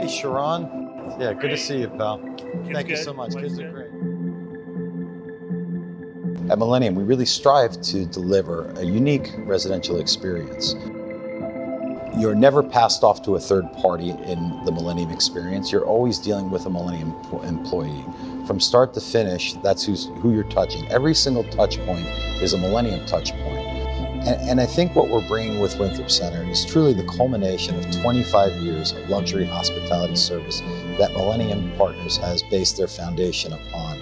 Hey, Sharon. Yeah, good to see you, pal. Thank you so much. Kids are great. At Millennium, we really strive to deliver a unique residential experience. You're never passed off to a third party in the Millennium experience. You're always dealing with a Millennium employee. From start to finish, that's who you're touching. Every single touch point is a Millennium touch point. And I think what we're bringing with Winthrop Center is truly the culmination of 25 years of luxury hospitality service that Millennium Partners has based their foundation upon.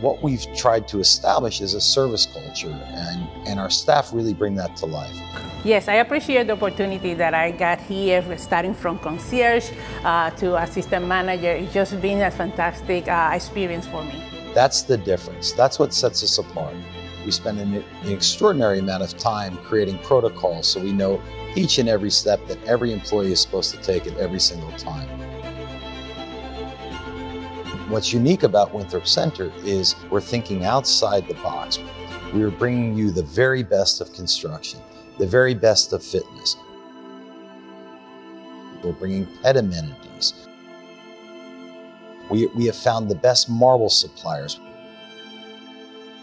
What we've tried to establish is a service culture, and our staff really bring that to life. Yes, I appreciate the opportunity that I got here, starting from concierge to assistant manager. It's just been a fantastic experience for me. That's the difference. That's what sets us apart. We spend an extraordinary amount of time creating protocols so we know each and every step that every employee is supposed to take at every single time. What's unique about Winthrop Center is we're thinking outside the box. We're bringing you the very best of construction, the very best of fitness. We're bringing pet amenities. We have found the best marble suppliers.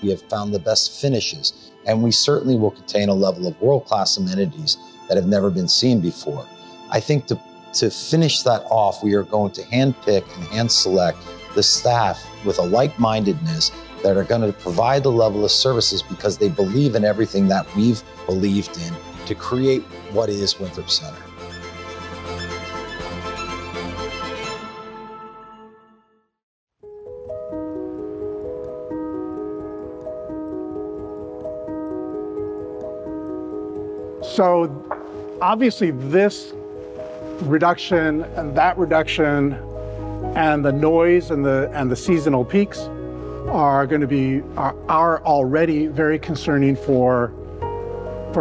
We have found the best finishes, and we certainly will contain a level of world-class amenities that have never been seen before. I think to finish that off, we are going to handpick and hand-select the staff with a like-mindedness that are going to provide the level of services because they believe in everything that we've believed in to create what is Winthrop Center. So obviously this reduction and that reduction and the noise and the seasonal peaks are going to be are already very concerning for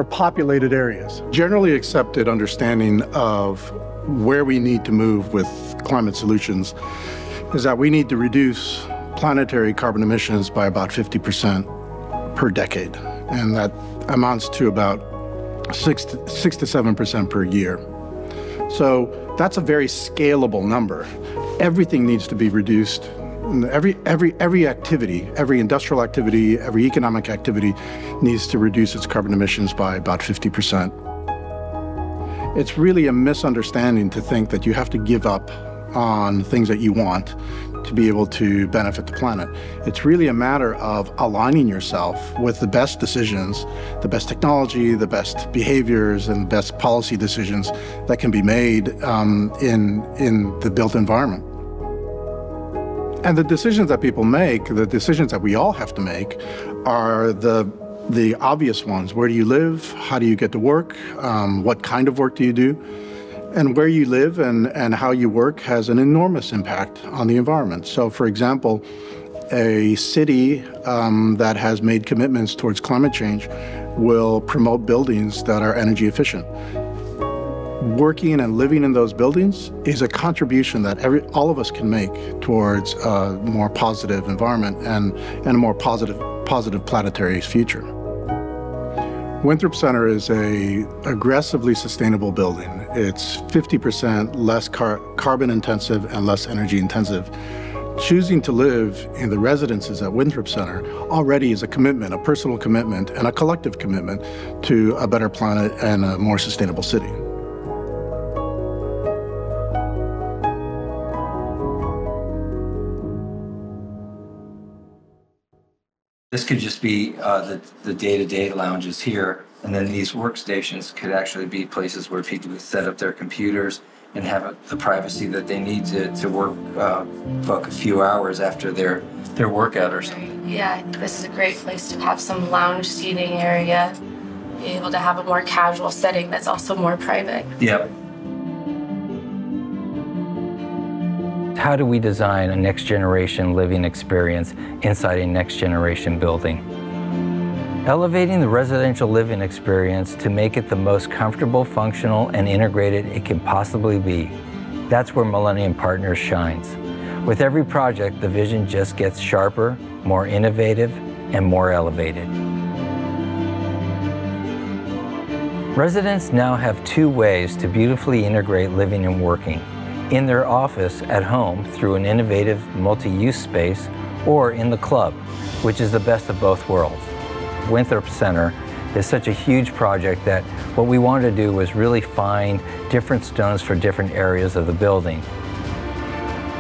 populated areas. Generally accepted understanding of where we need to move with climate solutions is that we need to reduce planetary carbon emissions by about 50% per decade, and that amounts to about 6 to 7% per year. So that's a very scalable number. Everything needs to be reduced. Every activity, every industrial activity, every economic activity needs to reduce its carbon emissions by about 50%. It's really a misunderstanding to think that you have to give up on things that you want to be able to benefit the planet. It's really a matter of aligning yourself with the best decisions, the best technology, the best behaviors, and the best policy decisions that can be made in the built environment. And the decisions that people make, the decisions that we all have to make, are the obvious ones. Where do you live? How do you get to work? What kind of work do you do? And where you live and how you work has an enormous impact on the environment. So, for example, a city that has made commitments towards climate change will promote buildings that are energy efficient. Working and living in those buildings is a contribution that all of us can make towards a more positive environment and a more positive planetary future. Winthrop Center is an aggressively sustainable building. It's 50% less carbon intensive and less energy intensive. Choosing to live in the residences at Winthrop Center already is a commitment, a personal commitment, and a collective commitment to a better planet and a more sustainable city. This could just be the day-to-day lounges here, and then these workstations could actually be places where people can set up their computers and have the privacy that they need to work, book a few hours after their workout or something. Yeah, I think this is a great place to have some lounge seating area, be able to have a more casual setting that's also more private. Yep. How do we design a next-generation living experience inside a next-generation building? Elevating the residential living experience to make it the most comfortable, functional, and integrated it can possibly be. That's where Millennium Partners shines. With every project, the vision just gets sharper, more innovative, and more elevated. Residents now have two ways to beautifully integrate living and working: in their office at home through an innovative multi-use space, or in the club, which is the best of both worlds. Winthrop Center is such a huge project that what we wanted to do was really find different stones for different areas of the building.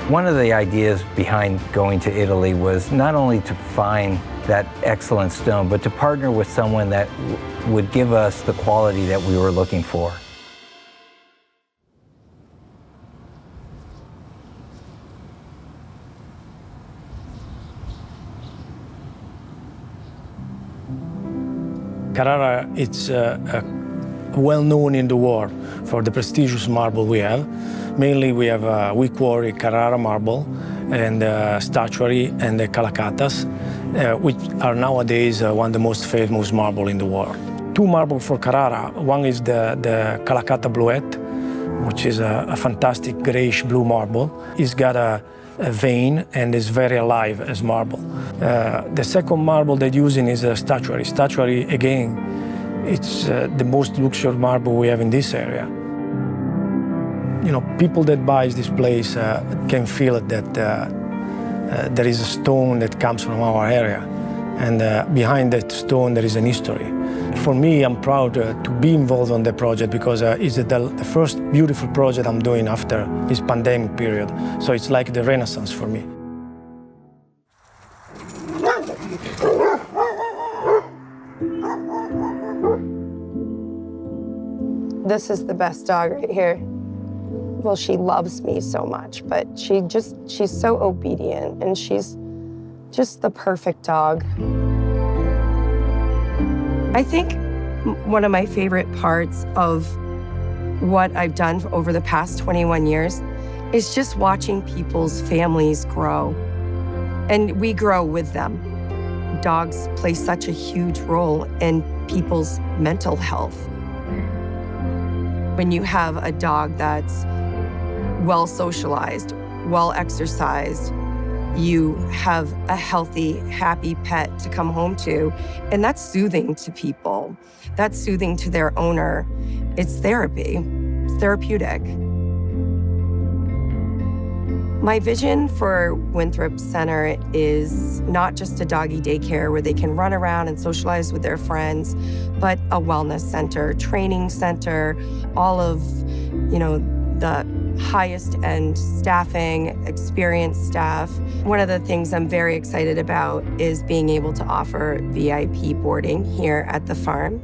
One of the ideas behind going to Italy was not only to find that excellent stone, but to partner with someone that would give us the quality that we were looking for. Carrara is well known in the world for the prestigious marble we have. Mainly we quarry Carrara marble and statuary and the Calacatas, which are nowadays one of the most famous marble in the world. Two marble for Carrara. One is the Calacata Bluette, which is a fantastic grayish blue marble. It's got a vein and is very alive as marble. The second marble they're using is a statuary. Statuary, again, it's the most luxury marble we have in this area. You know, people that buys this place can feel that there is a stone that comes from our area, and behind that stone there is an history. For me, I'm proud to be involved on the project because it's the first beautiful project I'm doing after this pandemic period. So it's like the Renaissance for me. This is the best dog right here. Well, she loves me so much, but she's so obedient, and she's just the perfect dog. I think one of my favorite parts of what I've done over the past 21 years is just watching people's families grow. And we grow with them. Dogs play such a huge role in people's mental health. When you have a dog that's well socialized, well exercised, you have a healthy, happy pet to come home to, and that's soothing to people. That's soothing to their owner. It's therapy. It's therapeutic. My vision for Winthrop Center is not just a doggy daycare where they can run around and socialize with their friends, but a wellness center, training center, all of, you know, the highest end staffing, experienced staff. One of the things I'm very excited about is being able to offer VIP boarding here at the farm.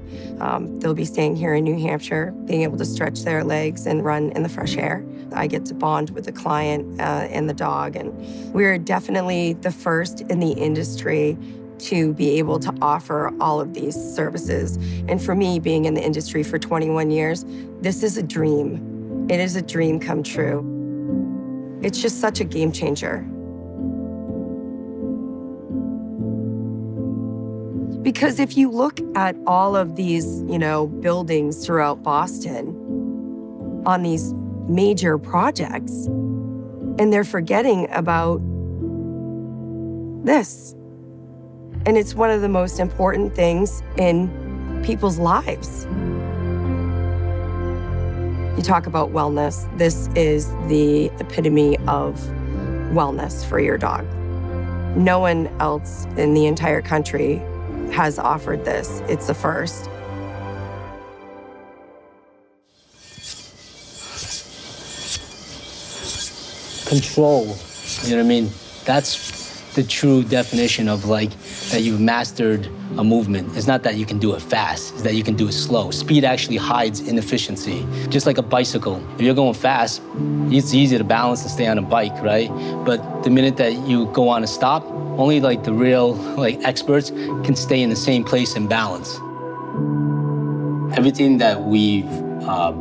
They'll be staying here in New Hampshire, being able to stretch their legs and run in the fresh air. I get to bond with the client and the dog, and we're definitely the first in the industry to be able to offer all of these services. And for me, being in the industry for 21 years, this is a dream. It is a dream come true. It's just such a game changer. Because if you look at all of these, you know, buildings throughout Boston on these major projects, and they're forgetting about this. And it's one of the most important things in people's lives. You talk about wellness. This is the epitome of wellness for your dog. No one else in the entire country has offered this. It's the first. Control, you know what I mean? That's the true definition of like that you've mastered a movement. It's not that you can do it fast, it's that you can do it slow. Speed actually hides inefficiency. Just like a bicycle, if you're going fast, it's easy to balance and stay on a bike, right? But the minute that you go on a stop, only like the real like experts can stay in the same place and balance. Everything that we've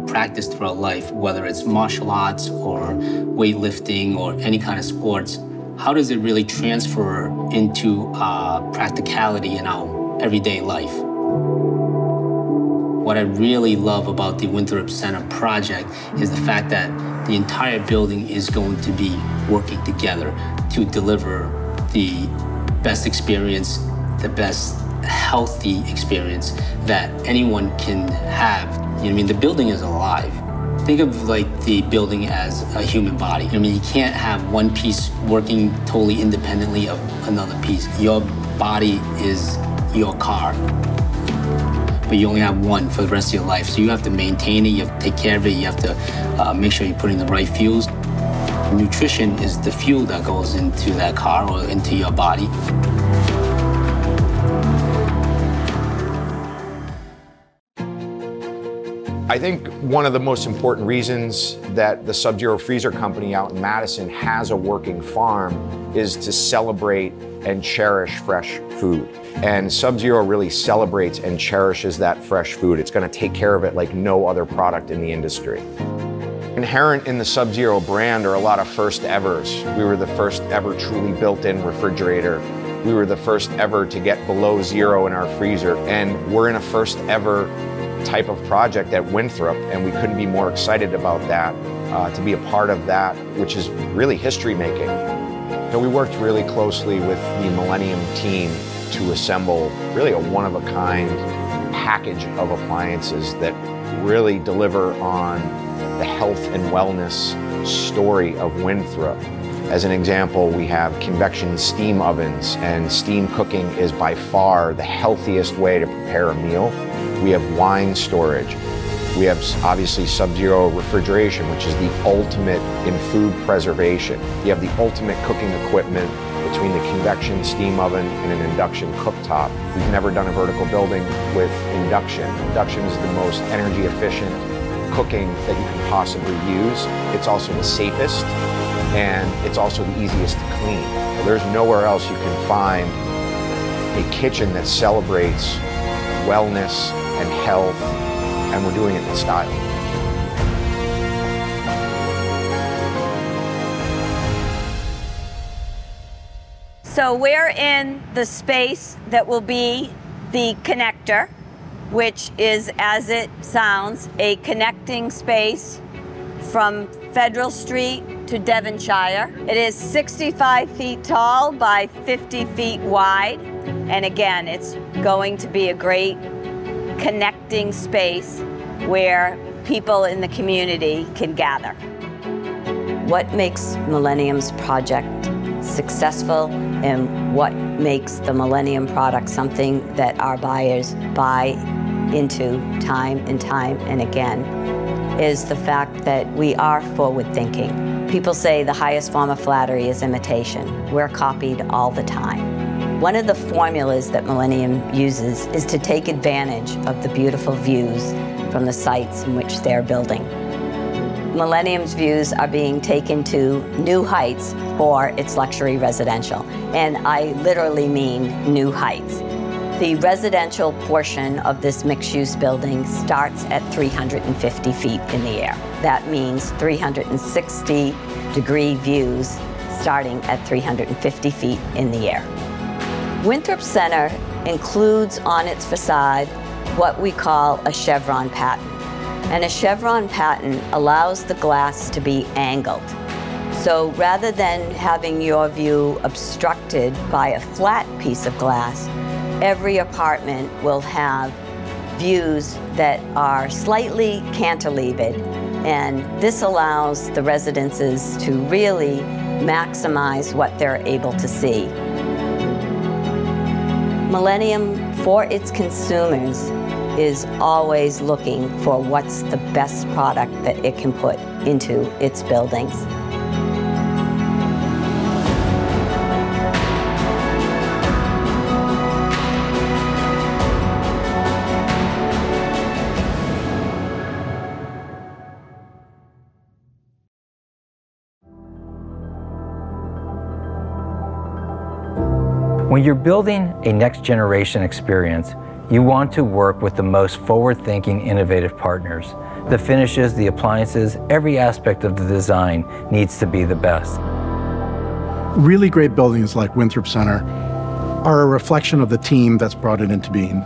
practiced throughout life, whether it's martial arts or weightlifting or any kind of sports, how does it really transfer into practicality in our everyday life? What I really love about the Winthrop Center project is the fact that the entire building is going to be working together to deliver the best experience, the best healthy experience that anyone can have. You know what I mean? The building is alive. Think of like the building as a human body. I mean, you can't have one piece working totally independently of another piece. Your body is your car, but you only have one for the rest of your life. So you have to maintain it, you have to take care of it, you have to make sure you're putting the right fuels. Nutrition is the fuel that goes into that car or into your body. I think one of the most important reasons that the Sub-Zero Freezer Company out in Madison has a working farm is to celebrate and cherish fresh food. And Sub-Zero really celebrates and cherishes that fresh food. It's going to take care of it like no other product in the industry. Inherent in the Sub-Zero brand are a lot of first evers. We were the first ever truly built-in refrigerator. We were the first ever to get below zero in our freezer. And we're in a first ever type of project at Winthrop, and we couldn't be more excited about that, to be a part of that, which is really history making. So we worked really closely with the Millennium team to assemble really a one-of-a-kind package of appliances that really deliver on the health and wellness story of Winthrop. As an example, we have convection steam ovens, and steam cooking is by far the healthiest way to prepare a meal. We have wine storage. We have obviously Sub-Zero refrigeration, which is the ultimate in food preservation. You have the ultimate cooking equipment between the convection steam oven and an induction cooktop. We've never done a vertical building with induction. Induction is the most energy efficient cooking that you can possibly use. It's also the safest, and it's also the easiest to clean. There's nowhere else you can find a kitchen that celebrates wellness and health, and we're doing it in style. So we're in the space that will be the connector, which is, as it sounds, a connecting space from Federal Street to Devonshire. It is 65 feet tall by 50 feet wide. And again, it's going to be a great connecting space where people in the community can gather. What makes Millennium's project successful and what makes the Millennium product something that our buyers buy into time and again is the fact that we are forward-thinking. People say the highest form of flattery is imitation. We're copied all the time. One of the formulas that Millennium uses is to take advantage of the beautiful views from the sites in which they're building. Millennium's views are being taken to new heights for its luxury residential, and I literally mean new heights. The residential portion of this mixed-use building starts at 350 feet in the air. That means 360-degree views starting at 350 feet in the air. Winthrop Center includes on its facade what we call a chevron pattern. And a chevron pattern allows the glass to be angled. So rather than having your view obstructed by a flat piece of glass, every apartment will have views that are slightly cantilevered, and this allows the residences to really maximize what they're able to see. Millennium, for its consumers, is always looking for what's the best product that it can put into its buildings. When you're building a next-generation experience, you want to work with the most forward-thinking, innovative partners. The finishes, the appliances, every aspect of the design needs to be the best. Really great buildings like Winthrop Center are a reflection of the team that's brought it into being.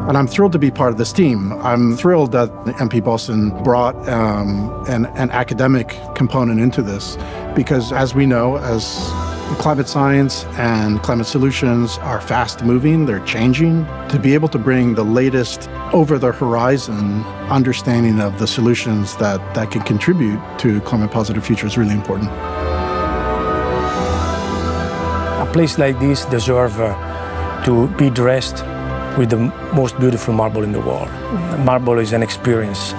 And I'm thrilled to be part of this team. I'm thrilled that MP Boston brought an academic component into this, because as we know, as Climate science and climate solutions are fast moving, they're changing. To be able to bring the latest over the horizon understanding of the solutions that can contribute to climate positive future is really important. A place like this deserves to be dressed with the most beautiful marble in the world. Marble is an experience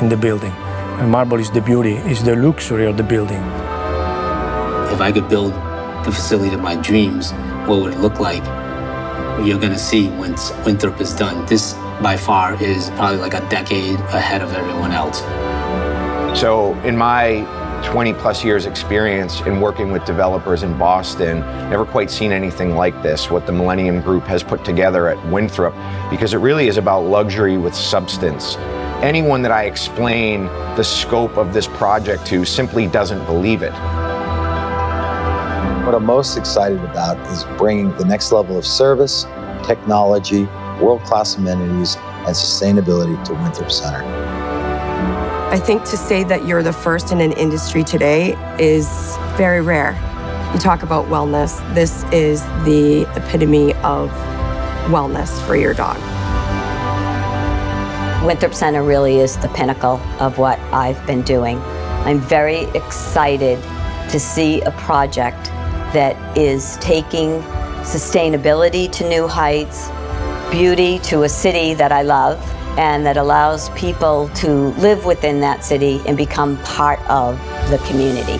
in the building. And marble is the beauty, is the luxury of the building. If I could build the facility of my dreams, what would it look like? You're gonna see once Winthrop is done. This, by far, is probably like a decade ahead of everyone else. So in my 20-plus years experience in working with developers in Boston, never quite seen anything like this, what the Millennium Group has put together at Winthrop, because it really is about luxury with substance. Anyone that I explain the scope of this project to simply doesn't believe it. What I'm most excited about is bringing the next level of service, technology, world-class amenities, and sustainability to Winthrop Center. I think to say that you're the first in an industry today is very rare. You talk about wellness. This is the epitome of wellness for your dog. Winthrop Center really is the pinnacle of what I've been doing. I'm very excited to see a project that is taking sustainability to new heights, beauty to a city that I love, and that allows people to live within that city and become part of the community.